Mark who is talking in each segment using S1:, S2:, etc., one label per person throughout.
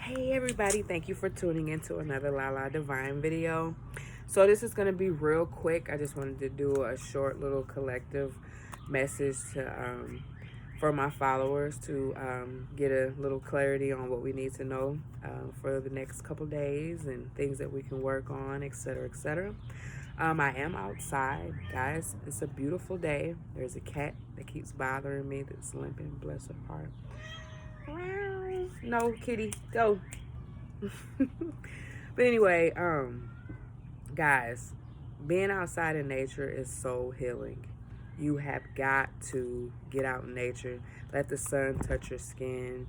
S1: Hey everybody, thank you for tuning into another Lala Divine video. So this is going to be real quick. I just wanted to do a short little collective message for my followers to get a little clarity on what we need to know for the next couple days and things that we can work on, etc., etc. I am outside, guys. It's a beautiful day. There's a cat that keeps bothering me that's limping, bless her heart. No, kitty, go. But anyway, guys, being outside in nature is so healing. You have got to get out in nature, let the sun touch your skin,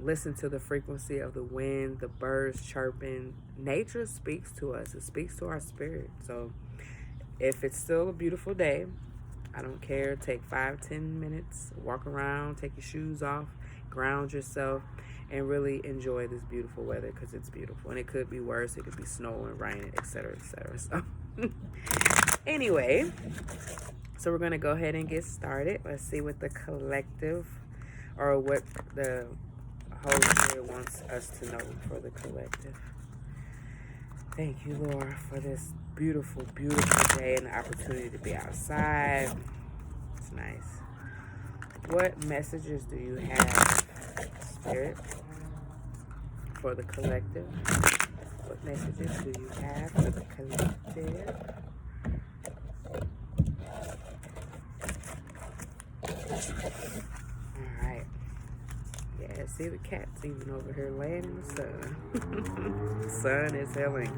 S1: listen to the frequency of the wind, the birds chirping. Nature speaks to us, it speaks to our spirit. So if it's still a beautiful day, I don't care, take 5-10 minutes, walk around, take your shoes off, ground yourself, and really enjoy this beautiful weather, because it's beautiful. And it could be worse, it could be snowing, raining, etc., etc. So anyway, so we're going to go ahead and get started. Let's see what the collective, or what the Holy Spirit wants us to know for the collective. Thank you, Lord, for this beautiful, beautiful day and the opportunity to be outside. It's nice. What messages do you have, Spirit, for the collective? What messages do you have for the collective? All right. Yeah, see, the cat's even over here laying in the sun. The sun is healing.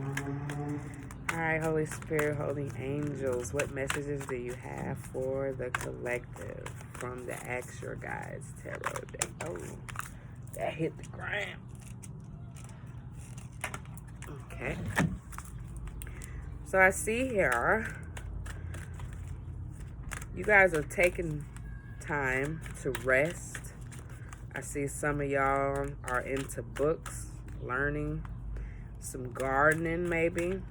S1: All right, Holy Spirit, holy angels, what messages do you have for the collective from the Ask Your Guides Tarot deck? Oh, that hit the ground. Okay. So I see here, you guys are taking time to rest. I see some of y'all are into books, learning, some gardening maybe.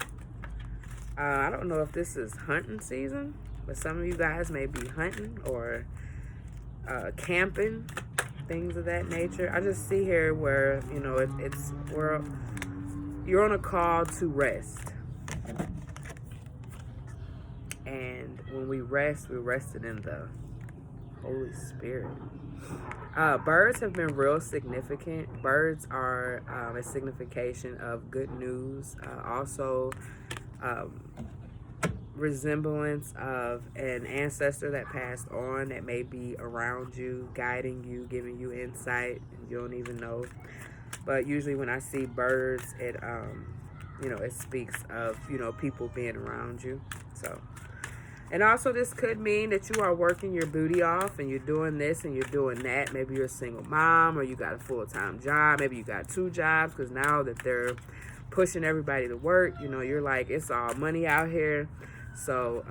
S1: I don't know if this is hunting season, but some of you guys may be hunting or camping, things of that nature. I just see here where, you know, you're on a call to rest. And when we rest, we're rested in the Holy Spirit. Birds have been real significant. Birds are a signification of good news. Also, resemblance of an ancestor that passed on, that may be around you, guiding you, giving you insight, and you don't even know. But usually when I see birds, it it speaks of, people being around you. So, and also this could mean that you are working your booty off and you're doing this and you're doing that. Maybe you're a single mom, or you got a full-time job. Maybe you got 2 jobs, because now that they're pushing everybody to work, you're like, it's all money out here. So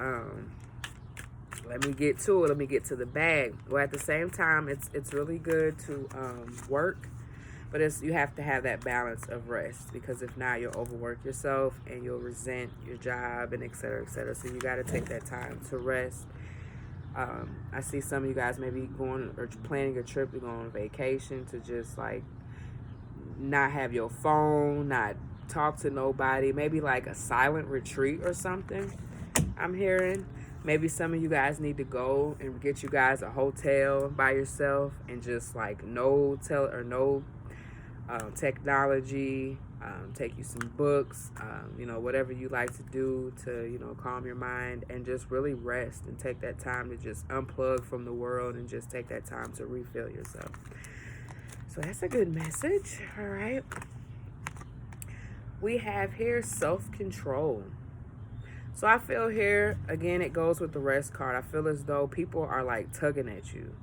S1: let me get to it. Let me get to the bag. Well, at the same time, it's really good to work, but you have to have that balance of rest, because if not, you'll overwork yourself and you'll resent your job, and et cetera, et cetera. So you got to take that time to rest. I see some of you guys maybe going or planning a trip to go on vacation, to just like not have your phone, not talk to nobody, maybe like a silent retreat or something. I'm hearing maybe some of you guys need to go and get you guys a hotel by yourself, and just like no technology, take you some books, whatever you like to do to calm your mind, and just really rest and take that time to just unplug from the world and just take that time to refill yourself. So that's a good message. All right, we have here self-control. So I feel here, again, it goes with the rest card. I feel as though people are like tugging at you,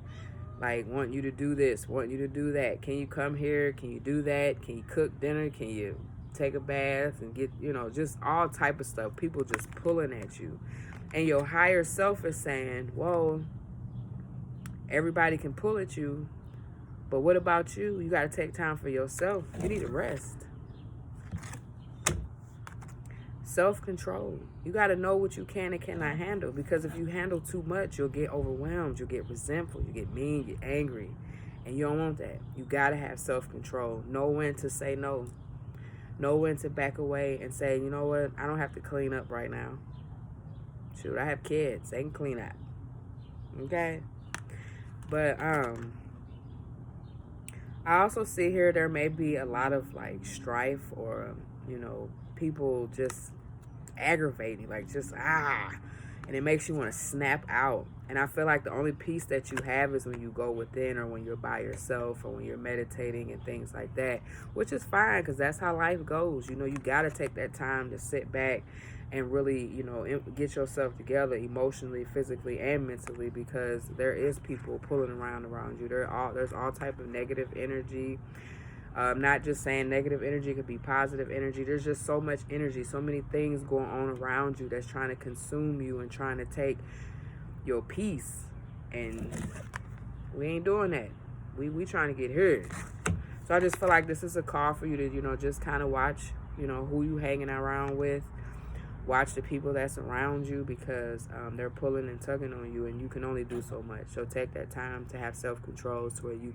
S1: like want you to do this, want you to do that. Can you come here? Can you do that? Can you cook dinner? Can you take a bath and get, just all type of stuff. People just pulling at you. And your higher self is saying, whoa, everybody can pull at you, but what about you? You got to take time for yourself. You need to rest. Self-control. You got to know what you can and cannot handle, because if you handle too much, you'll get overwhelmed, you'll get resentful, you get mean, you're angry, And you don't want that. You got to have self-control. Know when to say no. Know when to back away and say, you know what, I don't have to clean up right now. Shoot, I have kids. They can clean up. Okay? But I also see here there may be a lot of like strife or, you know, people just aggravating, like just and it makes you want to snap out. And I feel like the only peace that you have is when you go within, or when you're by yourself, or when you're meditating and things like that, which is fine because that's how life goes. You know, you got to take that time to sit back and really, you know, get yourself together emotionally, physically, and mentally, because there is people pulling around you. There's all type of negative energy. Not just saying negative energy, could be positive energy. There's just so much energy, so many things going on around you that's trying to consume you and trying to take your peace. And we ain't doing that. We trying to get here. So I just feel like this is a call for you to, you know, just kind of watch, you know, who you hanging around with. Watch the people that's around you, because they're pulling and tugging on you, and you can only do so much. So take that time to have self-control to where you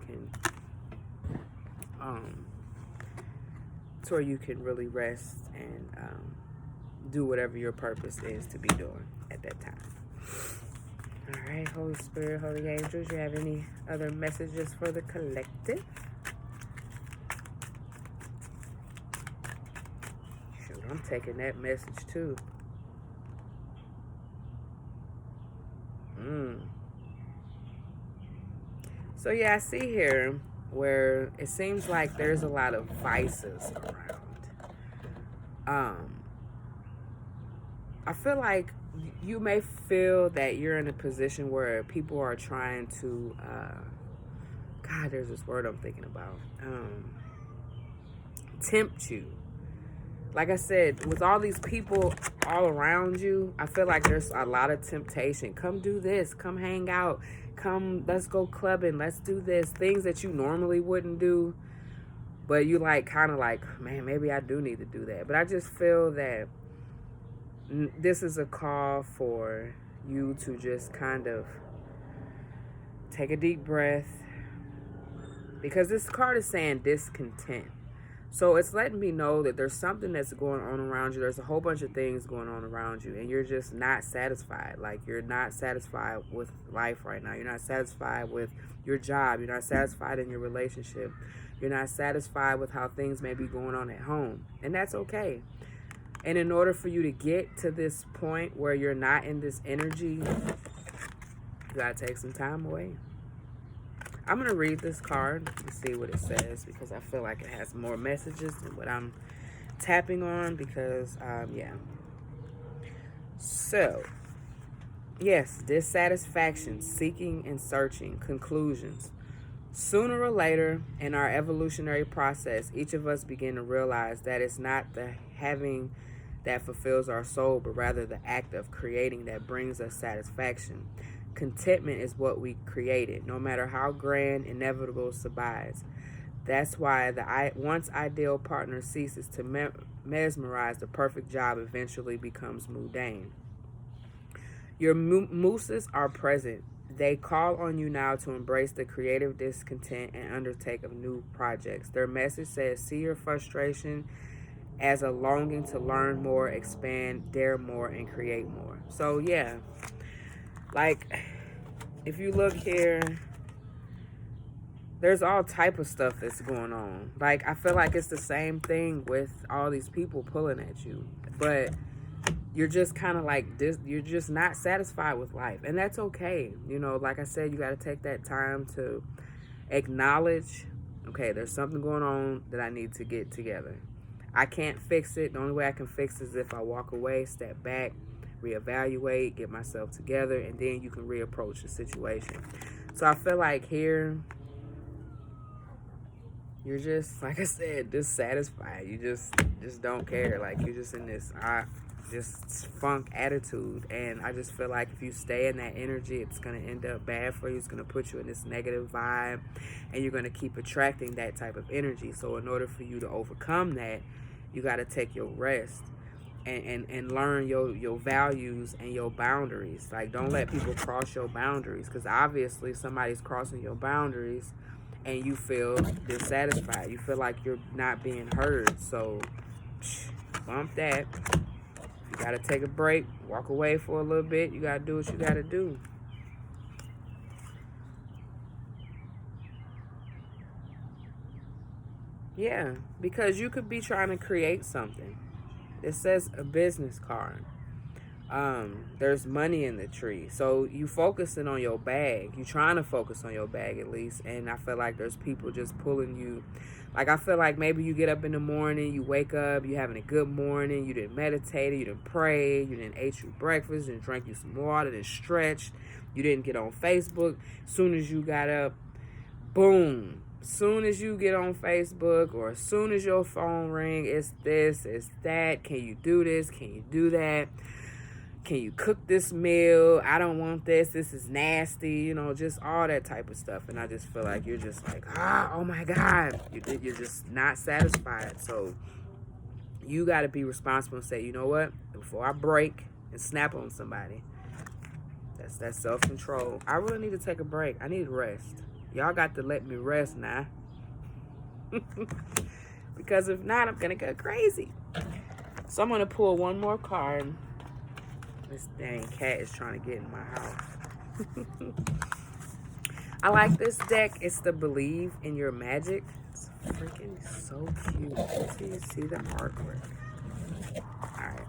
S1: can really rest and do whatever your purpose is to be doing at that time. All right, Holy Spirit, Holy Angels, you have any other messages for the collective? Shoot, I'm taking that message too. So yeah, I see here where it seems like there's a lot of vices around. I feel like you may feel that you're in a position where people are trying to, God, there's this word I'm thinking about, tempt you. Like I said, with all these people all around you, I feel like there's a lot of temptation. Come do this, come hang out, come, let's go clubbing, let's do this. Things that you normally wouldn't do, but you like kind of like, man, maybe I do need to do that. But I just feel that this is a call for you to just kind of take a deep breath, because this card is saying discontent. So it's letting me know that there's something that's going on around you. There's a whole bunch of things going on around you, and you're just not satisfied. Like, you're not satisfied with life right now. You're not satisfied with your job. You're not satisfied in your relationship. You're not satisfied with how things may be going on at home. And that's okay. And in order for you to get to this point where you're not in this energy, you gotta take some time away. I'm going to read this card and see what it says, because I feel like it has more messages than what I'm tapping on, because, yeah. So, yes, dissatisfaction, seeking and searching, conclusions. Sooner or later in our evolutionary process, each of us begin to realize that it's not the having that fulfills our soul, but rather the act of creating that brings us satisfaction. Contentment is what we created, no matter how grand, inevitable survives. That's why the once ideal partner ceases to mesmerize, the perfect job eventually becomes mundane. Your mooses are present. They call on you now to embrace the creative discontent and undertake of new projects. Their message says, see your frustration as a longing to learn more, expand, dare more, and create more. So yeah, like, if you look here, there's all type of stuff that's going on. Like, I feel like it's the same thing with all these people pulling at you, but you're just kind of like this, you're just not satisfied with life, and that's okay. You know, like I said, you got to take that time to acknowledge, okay, there's something going on that I need to get together. I can't fix it. The only way I can fix it is if I walk away, step back, reevaluate, get myself together, and then you can reapproach the situation. So I feel like here, you're just, like I said, dissatisfied. You just don't care. Like, you're just in this just funk attitude, and I just feel like if you stay in that energy, it's going to end up bad for you. It's going to put you in this negative vibe, and you're going to keep attracting that type of energy. So in order for you to overcome that, you got to take your rest and learn your values and your boundaries. Like, don't let people cross your boundaries, because obviously somebody's crossing your boundaries, and you feel dissatisfied. You feel like you're not being heard. So, bump that. You got to take a break, walk away for a little bit. You got to do what you got to do. Yeah, because you could be trying to create something. It says a business card. There's money in the tree. So you focusing on your bag. You trying to focus on your bag at least. And I feel like there's people just pulling you. Like I feel like maybe you get up in the morning, you wake up, you having a good morning, you didn't meditate, you didn't pray, you didn't ate you breakfast, and drank you some water, didn't stretch, you didn't get on Facebook. Soon as you got up, boom. Soon as you get on Facebook or as soon as your phone ring, it's this, it's that. Can you do this? Can you do that? Can you cook this meal? I don't want this. This is nasty. You know, just all that type of stuff. And I just feel like you're just like, oh my God. You're just not satisfied. So you got to be responsible and say, you know what? Before I break and snap on somebody, that's self-control. I really need to take a break. I need rest. Y'all got to let me rest now. Because if not, I'm going to go crazy. So I'm going to pull one more card. This dang cat is trying to get in my house. I like this deck. It's the Believe in Your Magic. It's freaking so cute. You see the artwork. Alright.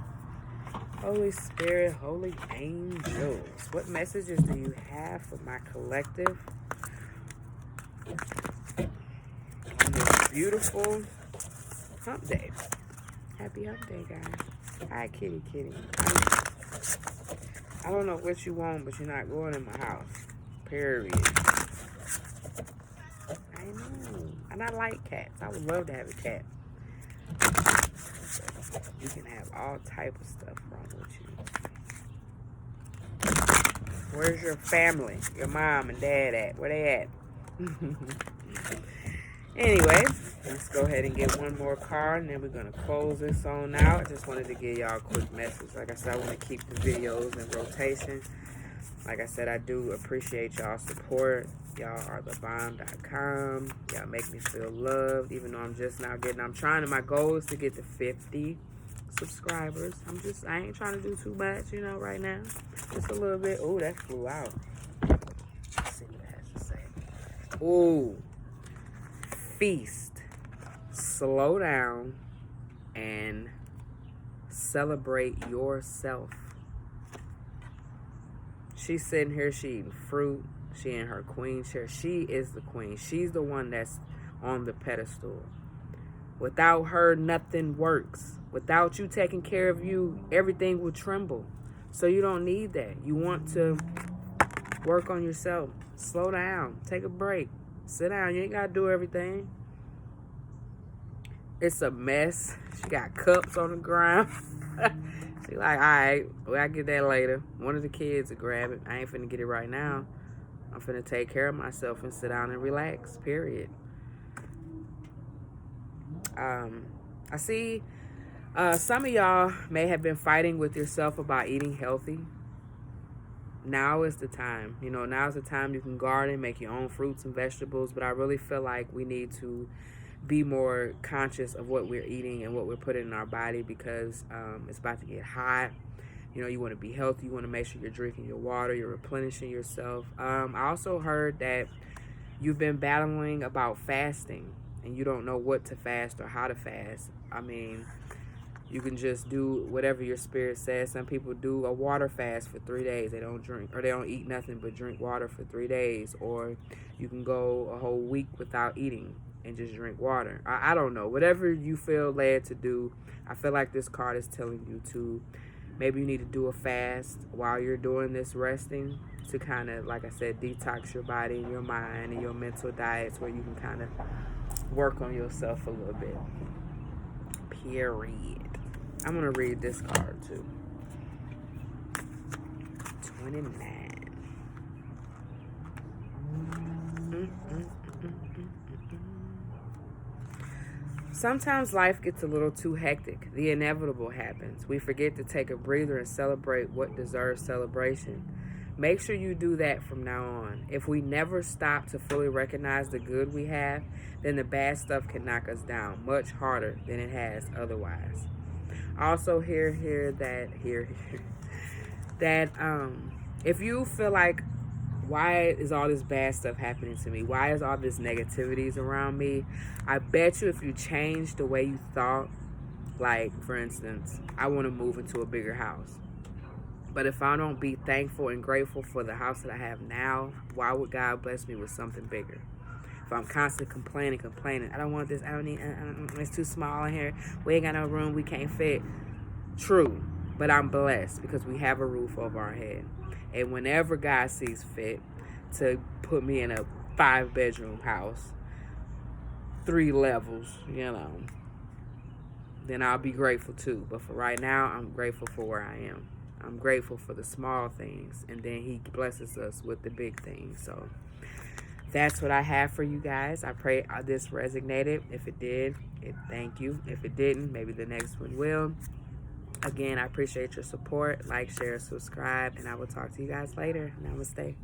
S1: Holy Spirit, holy angels. What messages do you have for my collective on this beautiful hump day? Happy hump day, guys. Hi, kitty. I don't know what you want, but you're not going in my house. Period. I know. And I like cats. I would love to have a cat. You can have all type of stuff wrong with you. Where's your family? Your mom and dad at? Where they at? Anyway, let's go ahead and get one more card, and then we're going to close this on out. I just wanted to give y'all a quick message. Like I said, I want to keep the videos in rotation. Like I said, I do appreciate y'all's support. Y'all are thebomb.com. Y'all make me feel loved, even though I'm just now I'm trying to, my goal is to get to 50 subscribers. I ain't trying to do too much, you know, right now. Just a little bit. Oh, that flew out. Let's see what it has to say. Oh. Feast, slow down, and celebrate yourself. She's sitting here, she eating fruit, she in her queen chair. She is the queen. She's the one that's on the pedestal. Without her, nothing works. Without you taking care of you, everything will tremble. So you don't need that. You want to work on yourself. Slow down, take a break. Sit down. You ain't got to do everything. It's a mess. She got cups on the ground. She like, all right, well, I'll get that later. One of the kids will grab it. I ain't finna get it right now. I'm finna take care of myself and sit down and relax, period. I see some of y'all may have been fighting with yourself about eating healthy. Now is the time. You know, now's the time you can garden, make your own fruits and vegetables. But I really feel like we need to be more conscious of what we're eating and what we're putting in our body, because it's about to get hot. You know, you want to be healthy. You want to make sure you're drinking your water, you're replenishing yourself. I also heard that you've been battling about fasting and you don't know what to fast or how to fast. I mean, you can just do whatever your spirit says. Some people do a water fast for 3 days. They don't drink, or they don't eat nothing but drink water for 3 days. Or you can go a whole week without eating and just drink water. I don't know. Whatever you feel led to do, I feel like this card is telling you to, maybe you need to do a fast while you're doing this resting to kind of, like I said, detox your body and your mind and your mental diets, where you can kind of work on yourself a little bit. Period. I'm going to read this card too. 29. Sometimes life gets a little too hectic. The inevitable happens. We forget to take a breather and celebrate what deserves celebration. Make sure you do that from now on. If we never stop to fully recognize the good we have, then the bad stuff can knock us down much harder than it has otherwise. Also hear that if you feel like, why is all this bad stuff happening to me? Why is all this negativities around me? I bet you if you change the way you thought, like for instance, I want to move into a bigger house. But if I don't be thankful and grateful for the house that I have now, why would God bless me with something bigger? If I'm constantly complaining, I don't want this, I don't need, it's too small in here, we ain't got no room, we can't fit. True, but I'm blessed because we have a roof over our head. And whenever God sees fit to put me in a 5-bedroom house, 3 levels, then I'll be grateful too. But for right now, I'm grateful for where I am. I'm grateful for the small things, and then he blesses us with the big things. So that's what I have for you guys. I pray this resonated. If it did, thank you. If it didn't, maybe the next one will. Again, I appreciate your support. Like, share, subscribe, and I will talk to you guys later. Namaste.